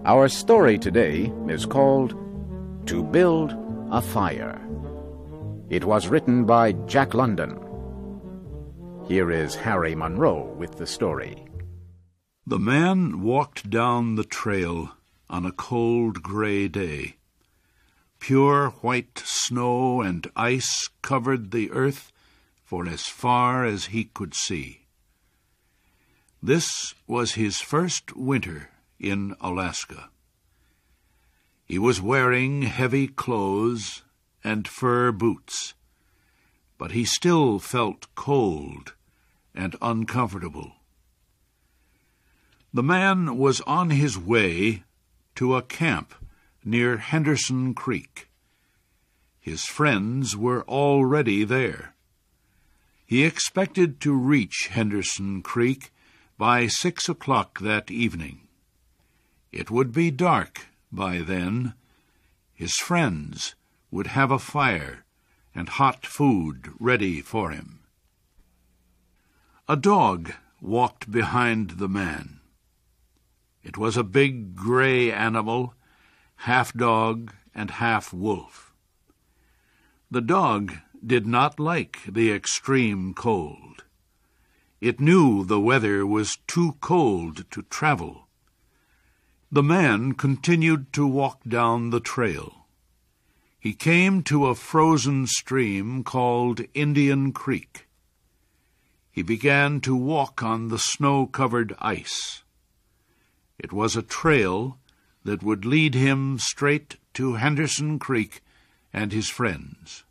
Our story today is called To Build a Fire. It was written by Jack London. Here is Harry Monroe with the story. The man walked down the trail on a cold gray day. Pure white snow and ice covered the earth for as far as he could see. This was his first winter in Alaska. He was wearing heavy clothes and fur boots, but he still felt cold and uncomfortable. The man was on his way to a camp near Henderson Creek. His friends were already there. He expected to reach Henderson Creek by 6 o'clock that evening. It would be dark by then. His friends would have a fire and hot food ready for him. A dog walked behind the man. It was a big gray animal, half dog and half wolf. The dog did not like the extreme cold. It knew the weather was too cold to travel. The man continued to walk down the trail. He came to a frozen stream called Indian Creek. He began to walk on the snow-covered ice. It was a trail that would lead him straight to Henderson Creek and his friends.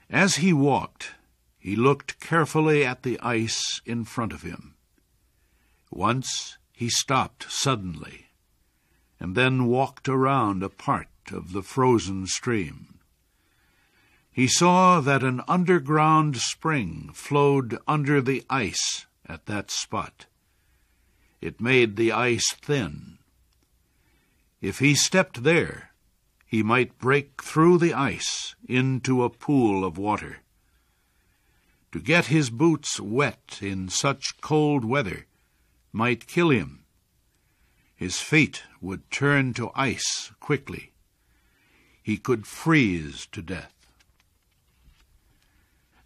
As he walked, he looked carefully at the ice in front of him. Once he stopped suddenly, and then walked around a part of the frozen stream. He saw that an underground spring flowed under the ice at that spot. It made the ice thin. If he stepped there, he might break through the ice into a pool of water. To get his boots wet in such cold weather might kill him. His feet would turn to ice quickly. He could freeze to death.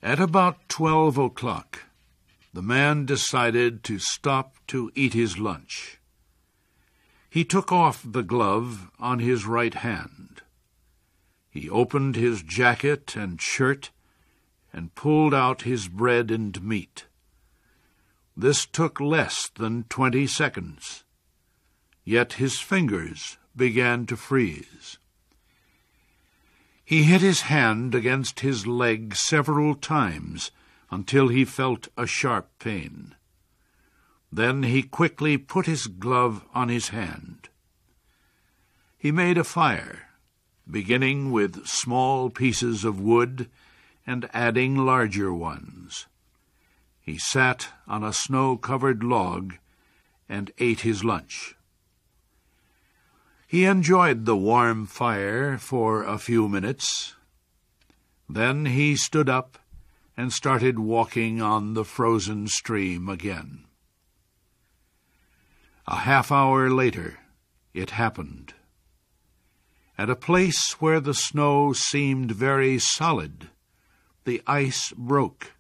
At about 12 o'clock, the man decided to stop to eat his lunch. He took off the glove on his right hand. He opened his jacket and shirt and pulled out his bread and meat. This took less than 20 seconds, yet his fingers began to freeze. He hit his hand against his leg several times until he felt a sharp pain. Then he quickly put his glove on his hand. He made a fire, beginning with small pieces of wood and adding larger ones. He sat on a snow-covered log and ate his lunch. He enjoyed the warm fire for a few minutes. Then he stood up and started walking on the frozen stream again. A half-hour later, it happened. At a place where the snow seemed very solid, the ice broke.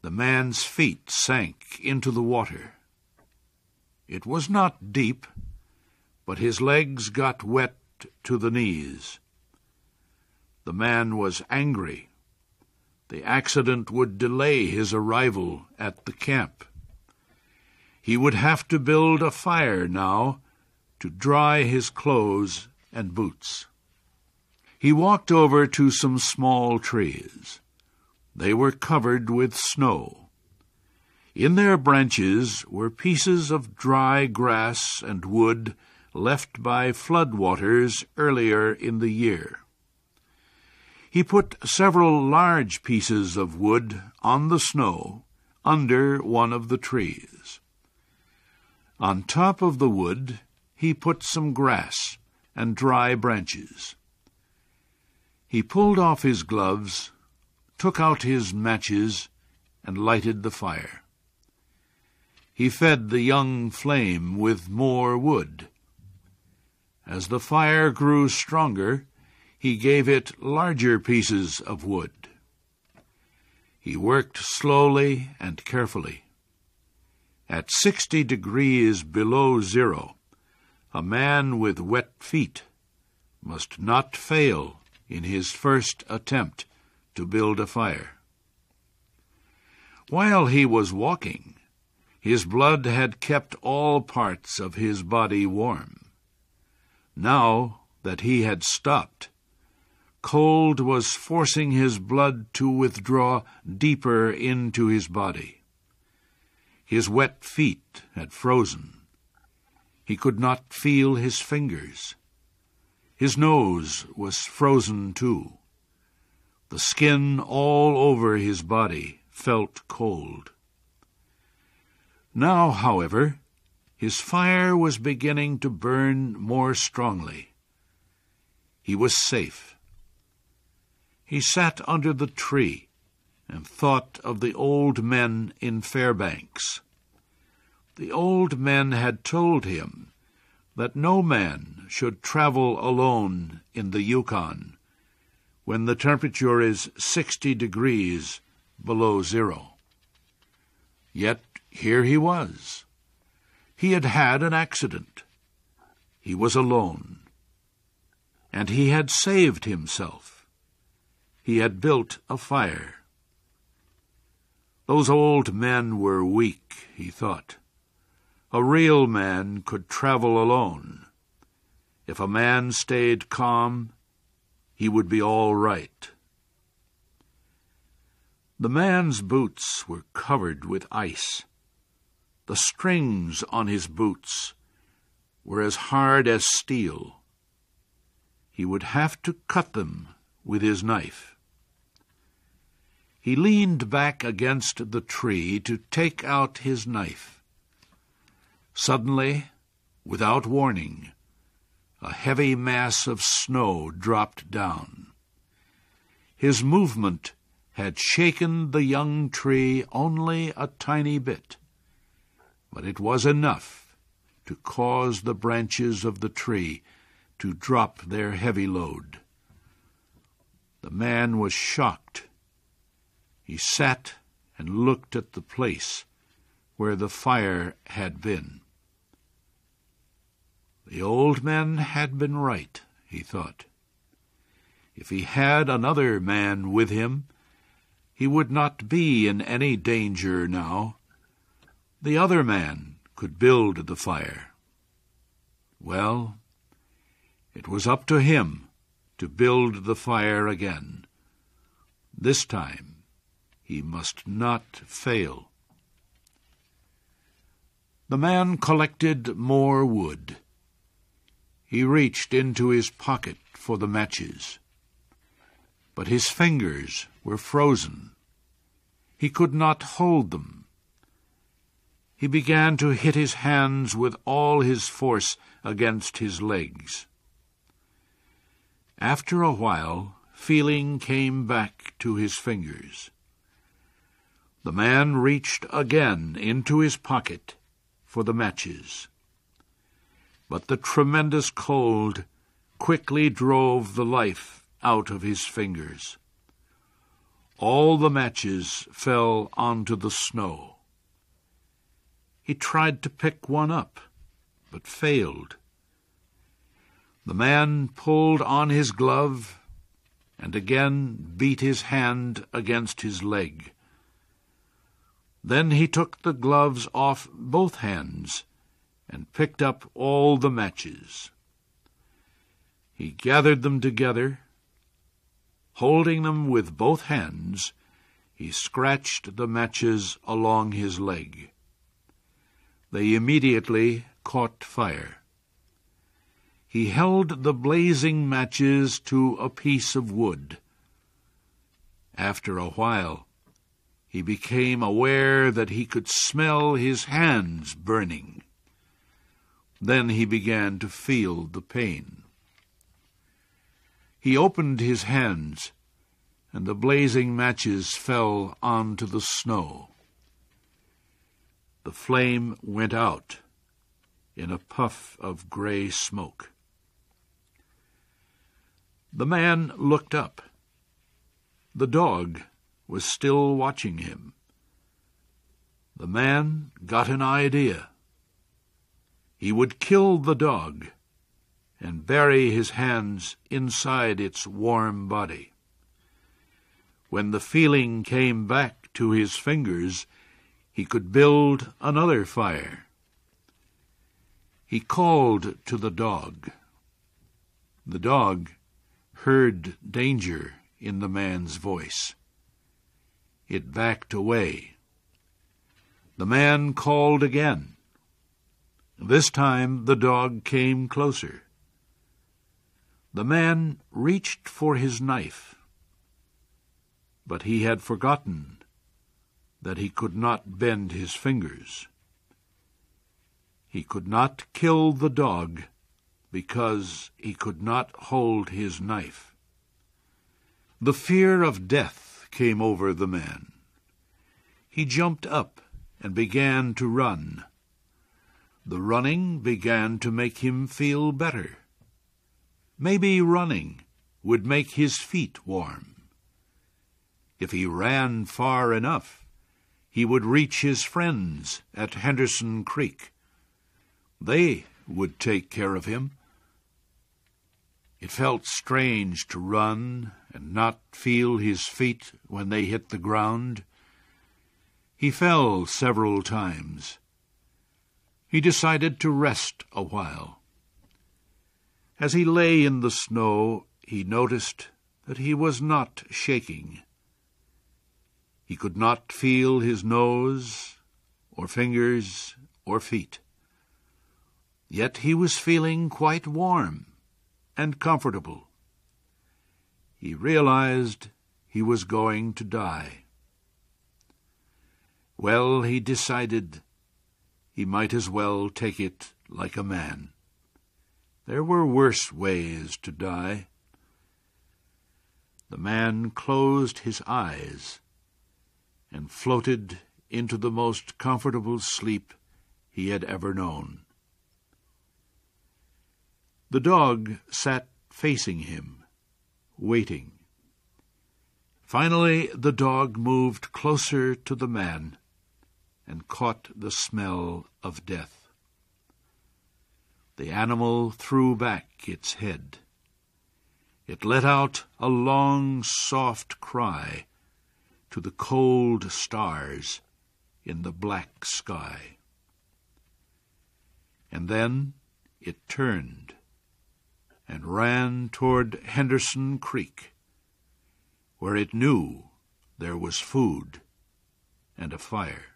The man's feet sank into the water. It was not deep, but his legs got wet to the knees. The man was angry. The accident would delay his arrival at the camp. He would have to build a fire now to dry his clothes and boots. He walked over to some small trees. They were covered with snow. In their branches were pieces of dry grass and wood left by floodwaters earlier in the year. He put several large pieces of wood on the snow under one of the trees. On top of the wood, he put some grass and dry branches. He pulled off his gloves, took out his matches, and lighted the fire. he fed the young flame with more wood. As the fire grew stronger, he gave it larger pieces of wood. He worked slowly and carefully. At 60 degrees below zero, a man with wet feet must not fail in his first attempt to build a fire. While he was walking, his blood had kept all parts of his body warm. Now that he had stopped, cold was forcing his blood to withdraw deeper into his body. His wet feet had frozen. He could not feel his fingers. His nose was frozen too. The skin all over his body felt cold. Now, however, his fire was beginning to burn more strongly. He was safe. He sat under the tree and thought of the old men in Fairbanks. The old men had told him that no man should travel alone in the Yukon when the temperature is 60 degrees below zero. Yet here he was. He had had an accident. He was alone. And he had saved himself. He had built a fire. Those old men were weak, he thought. A real man could travel alone. If a man stayed calm, he would be all right. The man's boots were covered with ice. The strings on his boots were as hard as steel. He would have to cut them with his knife. He leaned back against the tree to take out his knife. Suddenly, without warning, a heavy mass of snow dropped down. His movement had shaken the young tree only a tiny bit, but it was enough to cause the branches of the tree to drop their heavy load. The man was shocked. He sat and looked at the place where the fire had been. The old man had been right, he thought. If he had another man with him, he would not be in any danger now. The other man could build the fire. Well, it was up to him to build the fire again. This time he must not fail. The man collected more wood. He reached into his pocket for the matches. But his fingers were frozen. He could not hold them. He began to hit his hands with all his force against his legs. After a while, feeling came back to his fingers. The man reached again into his pocket for the matches. But the tremendous cold quickly drove the life out of his fingers. All the matches fell onto the snow. He tried to pick one up, but failed. The man pulled on his glove and again beat his hand against his leg. Then he took the gloves off both hands and picked up all the matches. He gathered them together. Holding them with both hands, he scratched the matches along his leg. They immediately caught fire. He held the blazing matches to a piece of wood. After a while, he became aware that he could smell his hands burning. Then he began to feel the pain. He opened his hands, and the blazing matches fell onto the snow. the flame went out in a puff of gray smoke. The man looked up. The dog was still watching him. The man got an idea. He would kill the dog and bury his hands inside its warm body. When the feeling came back to his fingers, he could build another fire. He called to the dog. The dog heard danger in the man's voice. It backed away. The man called again. This time the dog came closer. The man reached for his knife, but he had forgotten that he could not bend his fingers. He could not kill the dog because he could not hold his knife. The fear of death came over the man. He jumped up and began to run. The running began to make him feel better. Maybe running would make his feet warm. If he ran far enough, he would reach his friends at Henderson Creek. They would take care of him. It felt strange to run and not feel his feet when they hit the ground. He fell several times. He decided to rest a while. As he lay in the snow, he noticed that he was not shaking. He could not feel his nose, or fingers, or feet. Yet he was feeling quite warm and comfortable. He realized he was going to die. Well, he decided he might as well take it like a man. There were worse ways to die. The man closed his eyes and floated into the most comfortable sleep he had ever known. The dog sat facing him, waiting. Finally, the dog moved closer to the man and caught the smell of death. The animal threw back its head. It let out a long, soft cry to the cold stars in the black sky. And then it turned and ran toward Henderson Creek, where it knew there was food and a fire.